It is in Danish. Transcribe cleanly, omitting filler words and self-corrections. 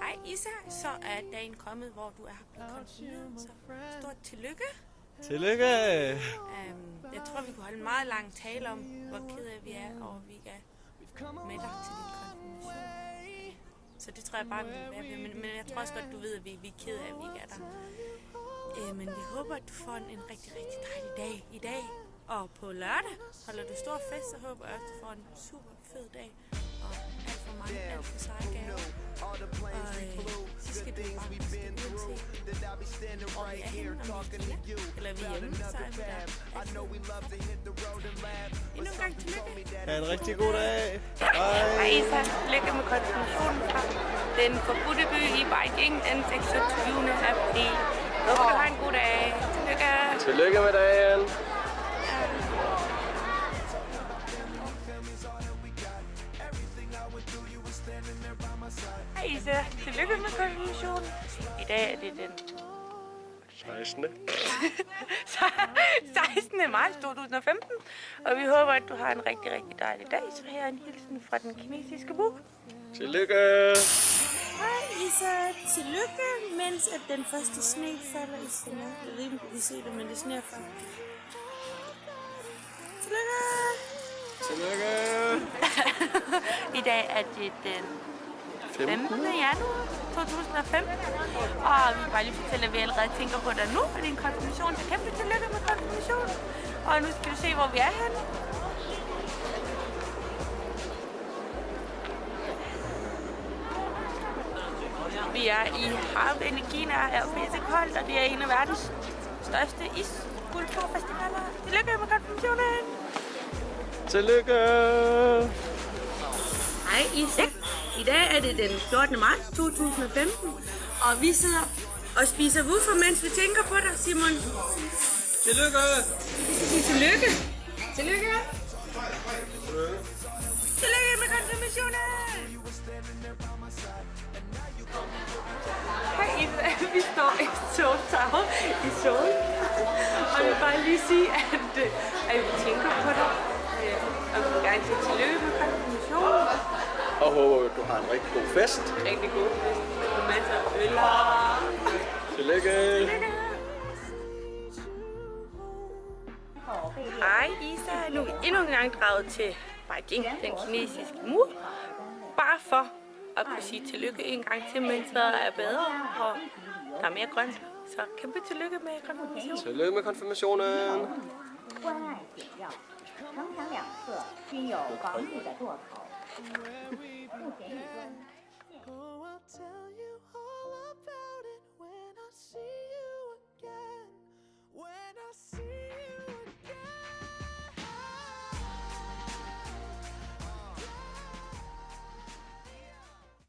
Hej Isa, så er dagen kommet, hvor du er blevet konfirmeret, så stort tillykke. Tillykke! Jeg tror, vi kunne holde en meget lang tale om, hvor ked af vi er, og vi er med dig til din konfirmation. Så det tror jeg bare, vi vil være ved. Men jeg tror også godt, du ved, at vi er ked af, at vi ikke er der. Men vi håber, at du får en rigtig, rigtig dejlig dag i dag. Og på lørdag holder du stor fest, så håber jeg også, at du får en super fed dag. Og alt for mange, alt for seje gaver. Og så skal du bare huske, uanset hvor vi er henne, om vi er hjemme, eller vi er hjemme, så er vi der. Endnu en gang tillykke. Ha' en rigtig god dag. Hej Isa, lykke med konfirmationen fra den forbudte by i Beijing den 26. april. Håber du har en god dag. Tillykke. Tillykke med dagen. Hej Isa, tillykke med konfirmationen. I dag er det den 16. 16. marts 2015, og vi håber, at du har en rigtig, rigtig dejlig dag. Så her er en hilsen fra den kinesiske mur. Tillykke! Hej Isa, tillykke, mens at den første sne falder i sne. Jeg ved ikke, om du kan se det, men det sneer faktisk. Tillykke! Tillykke! I dag er det den 15. januar 2015, og vi vil bare lige fortælle, at vi allerede tænker på dig nu, og din konfirmation, så kæmpe tillykke med konfirmationen. Og nu skal du se, hvor vi er henne. Vi er i Harvey, Kina, er pisse koldt, og det er en af verdens største iskulturfestivaler. Tillykke med konfirmationen! Tillykke! Hej Isa. I dag er det den 14. marts 2015, og vi sidder og spiser woofer, mens vi tænker på dig, Simon. Tillykke! Tillykke! Tillykke! Tillykke med konfirmationen! Hej Isa, vi står i Soltag i Sol, og jeg vil bare lige sige, at vi tænker på dig, og vi vil gerne sige tillykke med konfirmationen. Og håber, at du har en rigtig god fest. Rigtig god fest med masser af øl. Tillykke! Hej Isa, nu er vi endnu en gang draget til Beijing, den kinesiske mur. Bare for at kunne sige tillykke en gang til, mens vejret er bedre, og der er mere grønt. Så kæmpe tillykke med konfirmationen. Tillykke med konfirmationen! 关爱简要，城墙两侧均有防御的垛口，目前一端。